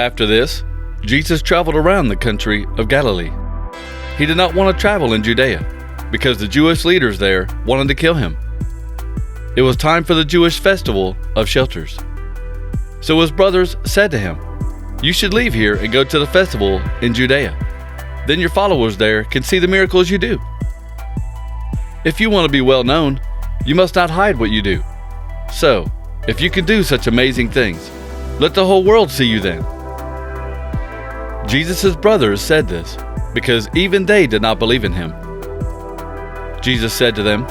After this, Jesus traveled around the country of Galilee. He did not want to travel in Judea, because the Jewish leaders there wanted to kill him. It was time for the Jewish festival of shelters. So his brothers said to him, "You should leave here and go to the festival in Judea. Then your followers there can see the miracles you do. If you want to be well known, you must not hide what you do. So, if you can do such amazing things, let the whole world see you then." Jesus' brothers said this because even they did not believe in him. Jesus said to them,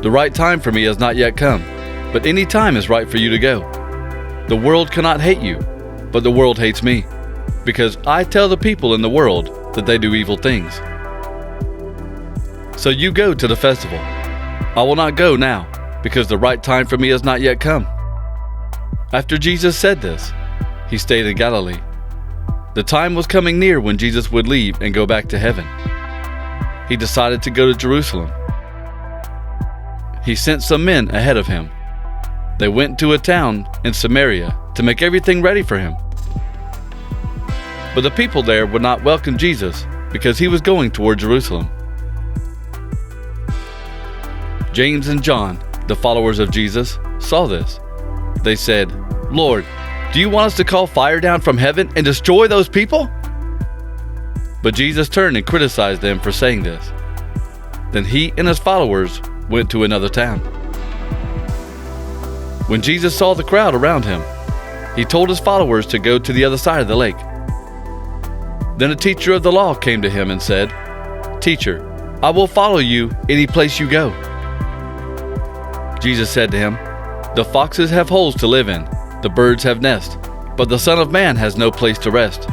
"The right time for me has not yet come, but any time is right for you to go. The world cannot hate you, but the world hates me, because I tell the people in the world that they do evil things. So you go to the festival. I will not go now, because the right time for me has not yet come." After Jesus said this, he stayed in Galilee. The time was coming near when Jesus would leave and go back to heaven. He decided to go to Jerusalem. He sent some men ahead of him. They went to a town in Samaria to make everything ready for him. But the people there would not welcome Jesus because he was going toward Jerusalem. James and John, the followers of Jesus, saw this. They said, "Lord, do you want us to call fire down from heaven and destroy those people?" But Jesus turned and criticized them for saying this. Then he and his followers went to another town. When Jesus saw the crowd around him, he told his followers to go to the other side of the lake. Then a teacher of the law came to him and said, "Teacher, I will follow you any place you go." Jesus said to him, "The foxes have holes to live in, the birds have nests, but the Son of Man has no place to rest."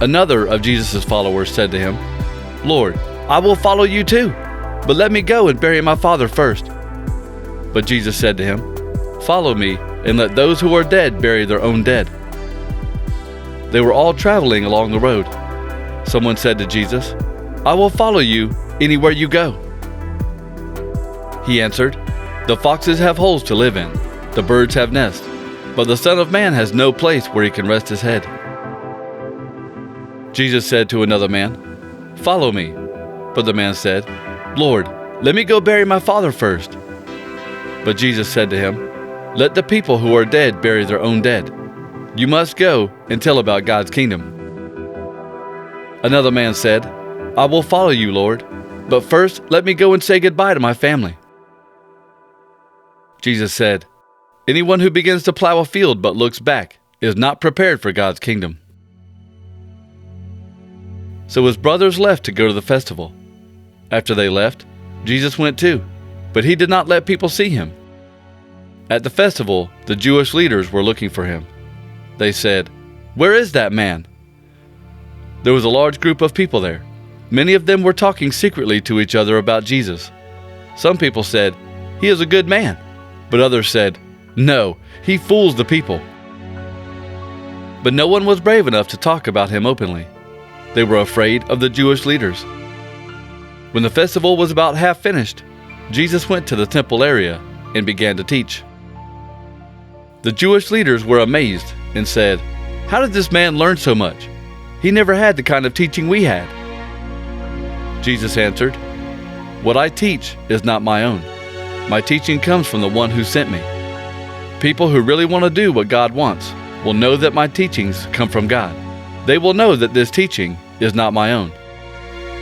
Another of Jesus' followers said to him, "Lord, I will follow you too, but let me go and bury my father first." But Jesus said to him, "Follow me, and let those who are dead bury their own dead." They were all traveling along the road. Someone said to Jesus, "I will follow you anywhere you go." He answered, "The foxes have holes to live in, the birds have nests, but the Son of Man has no place where he can rest his head." Jesus said to another man, "Follow me." But the man said, "Lord, let me go bury my father first." But Jesus said to him, "Let the people who are dead bury their own dead. You must go and tell about God's kingdom." Another man said, "I will follow you, Lord, but first let me go and say goodbye to my family." Jesus said, "Anyone who begins to plow a field but looks back is not prepared for God's kingdom." So his brothers left to go to the festival. After they left, Jesus went too, but he did not let people see him. At the festival, the Jewish leaders were looking for him. They said, "Where is that man?" There was a large group of people there. Many of them were talking secretly to each other about Jesus. Some people said, "He is a good man," but others said, "No, he fools the people." But no one was brave enough to talk about him openly. They were afraid of the Jewish leaders. When the festival was about half finished, Jesus went to the temple area and began to teach. The Jewish leaders were amazed and said, "How did this man learn so much? He never had the kind of teaching we had." Jesus answered, "What I teach is not my own. My teaching comes from the one who sent me. People who really want to do what God wants will know that my teachings come from God. They will know that this teaching is not my own.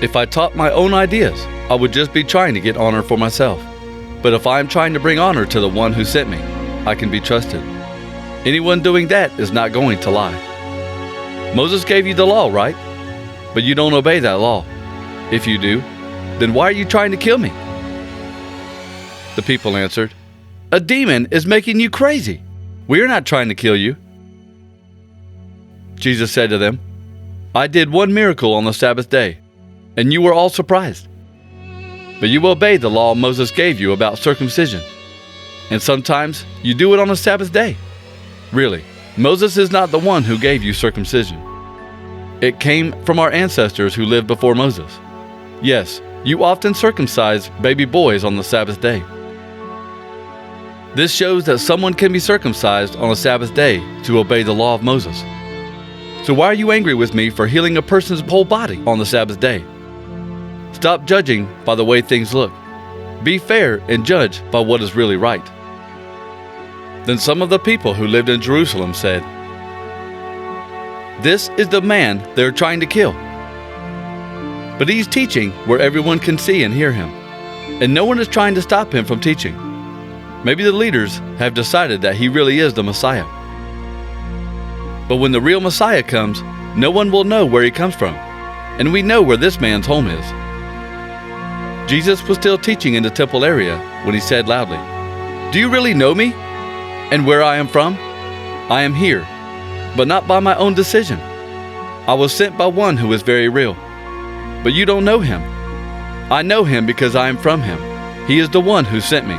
If I taught my own ideas, I would just be trying to get honor for myself. But if I am trying to bring honor to the one who sent me, I can be trusted. Anyone doing that is not going to lie. Moses gave you the law, right? But you don't obey that law. If you do, then why are you trying to kill me?" The people answered, "A demon is making you crazy. We are not trying to kill you." Jesus said to them, "I did one miracle on the Sabbath day, and you were all surprised. But you obey the law Moses gave you about circumcision, and sometimes you do it on the Sabbath day. Really, Moses is not the one who gave you circumcision. It came from our ancestors who lived before Moses. Yes, you often circumcise baby boys on the Sabbath day. This shows that someone can be circumcised on a Sabbath day to obey the law of Moses. So why are you angry with me for healing a person's whole body on the Sabbath day? Stop judging by the way things look. Be fair and judge by what is really right." Then some of the people who lived in Jerusalem said, "This is the man they are trying to kill. But he's teaching where everyone can see and hear him, and no one is trying to stop him from teaching. Maybe the leaders have decided that he really is the Messiah. But when the real Messiah comes, no one will know where he comes from, and we know where this man's home is." Jesus was still teaching in the temple area when he said loudly, "Do you really know me and where I am from? I am here, but not by my own decision. I was sent by one who is very real, but you don't know him. I know him because I am from him. He is the one who sent me."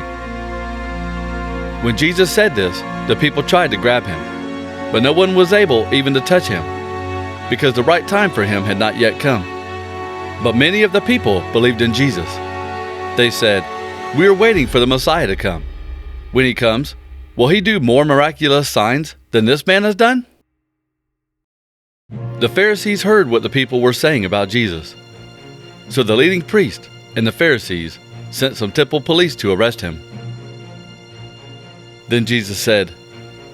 When Jesus said this, the people tried to grab him, but no one was able even to touch him, because the right time for him had not yet come. But many of the people believed in Jesus. They said, "We are waiting for the Messiah to come. When he comes, will he do more miraculous signs than this man has done?" The Pharisees heard what the people were saying about Jesus. So the leading priest and the Pharisees sent some temple police to arrest him. Then Jesus said,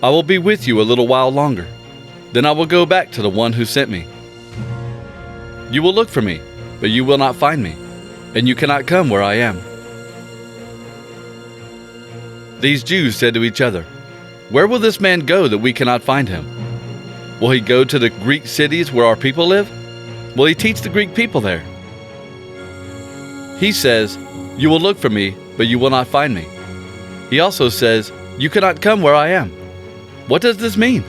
"I will be with you a little while longer. Then I will go back to the one who sent me. You will look for me, but you will not find me, and you cannot come where I am." These Jews said to each other, "Where will this man go that we cannot find him? Will he go to the Greek cities where our people live? Will he teach the Greek people there? He says, 'You will look for me, but you will not find me.' He also says, 'You cannot come where I am.' What does this mean?"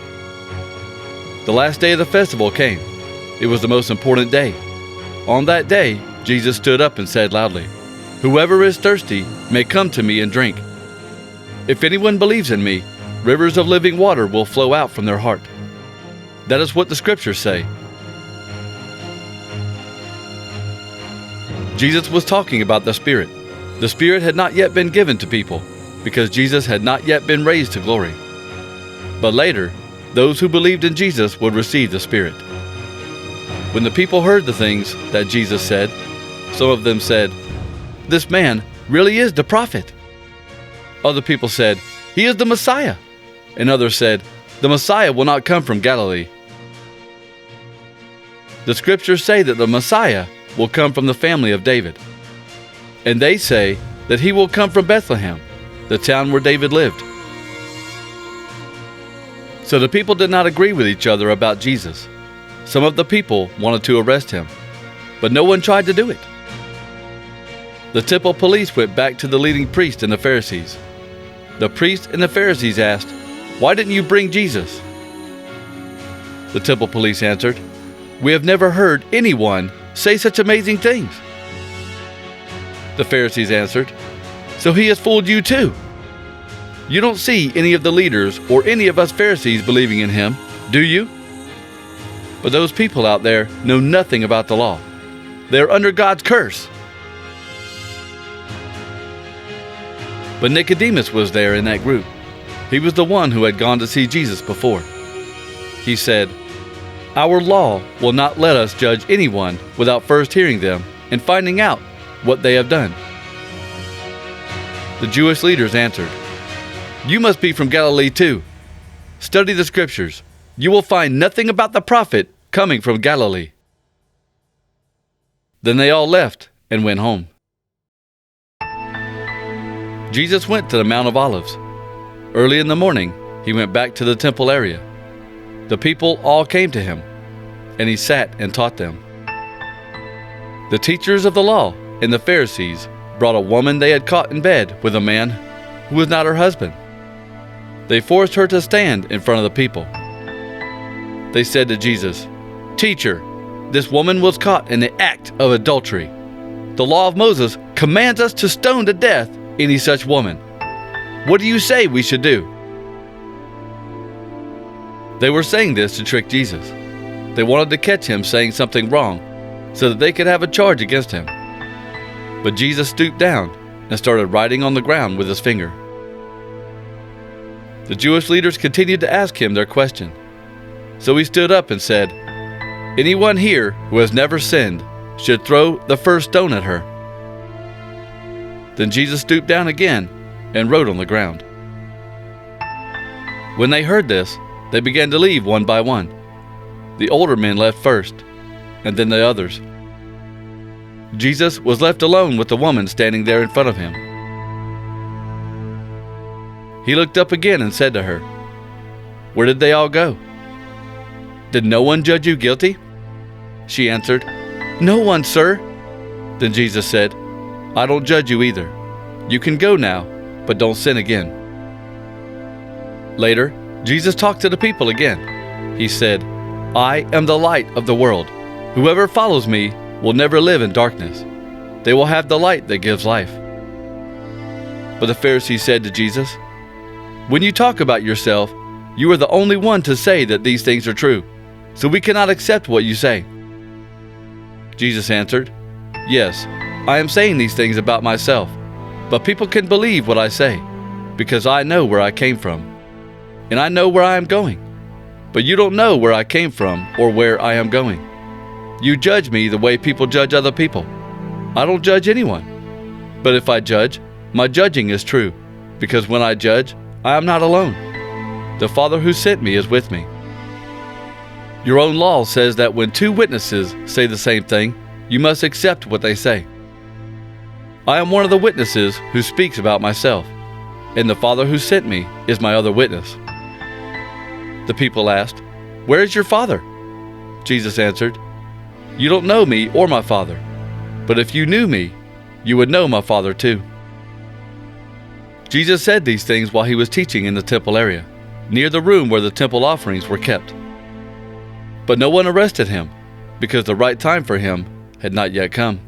The last day of the festival came. It was the most important day. On that day, Jesus stood up and said loudly, "Whoever is thirsty may come to me and drink. If anyone believes in me, rivers of living water will flow out from their heart." That is what the scriptures say. Jesus was talking about the Spirit. The Spirit had not yet been given to people, because Jesus had not yet been raised to glory. But later, those who believed in Jesus would receive the Spirit. When the people heard the things that Jesus said, some of them said, "This man really is the prophet." Other people said, "He is the Messiah." And others said, "The Messiah will not come from Galilee." The scriptures say that the Messiah will come from the family of David. And they say that he will come from Bethlehem, the town where David lived. So the people did not agree with each other about Jesus. Some of the people wanted to arrest him, but no one tried to do it. The temple police went back to the leading priest and the Pharisees. The priest and the Pharisees asked, "Why didn't you bring Jesus?" The temple police answered, "We have never heard anyone say such amazing things." The Pharisees answered, "So he has fooled you too. You don't see any of the leaders or any of us Pharisees believing in him, do you? But those people out there know nothing about the law. They are under God's curse." But Nicodemus was there in that group. He was the one who had gone to see Jesus before. He said, "Our law will not let us judge anyone without first hearing them and finding out what they have done." The Jewish leaders answered, "You must be from Galilee too. Study the scriptures. You will find nothing about the prophet coming from Galilee." Then they all left and went home. Jesus went to the Mount of Olives. Early in the morning, he went back to the temple area. The people all came to him, and he sat and taught them. The teachers of the law and the Pharisees brought a woman they had caught in bed with a man who was not her husband. They forced her to stand in front of the people. They said to Jesus, "Teacher, this woman was caught in the act of adultery. The law of Moses commands us to stone to death any such woman. What do you say we should do?" They were saying this to trick Jesus. They wanted to catch him saying something wrong so that they could have a charge against him. But Jesus stooped down and started writing on the ground with his finger. The Jewish leaders continued to ask him their question. So he stood up and said, "Anyone here who has never sinned should throw the first stone at her." Then Jesus stooped down again and wrote on the ground. When they heard this, they began to leave one by one. The older men left first, and then the others. Jesus was left alone with the woman standing there in front of him. He looked up again and said to her, "Where did they all go? Did no one judge you guilty?" She answered, "No one, sir." Then Jesus said, "I don't judge you either. You can go now, but don't sin again." Later, Jesus talked to the people again. He said, "I am the light of the world. Whoever follows me will never live in darkness. They will have the light that gives life." But the Pharisees said to Jesus, "When you talk about yourself, you are the only one to say that these things are true, so we cannot accept what you say." Jesus answered, "Yes, I am saying these things about myself, but people can believe what I say, because I know where I came from, and I know where I am going. But you don't know where I came from or where I am going. You judge me the way people judge other people. I don't judge anyone. But if I judge, my judging is true, because when I judge, I am not alone. The Father who sent me is with me. Your own law says that when two witnesses say the same thing, you must accept what they say. I am one of the witnesses who speaks about myself, and the Father who sent me is my other witness." The people asked, "Where is your Father?" Jesus answered, "You don't know me or my Father, but if you knew me, you would know my Father too." Jesus said these things while he was teaching in the temple area, near the room where the temple offerings were kept. But no one arrested him, because the right time for him had not yet come.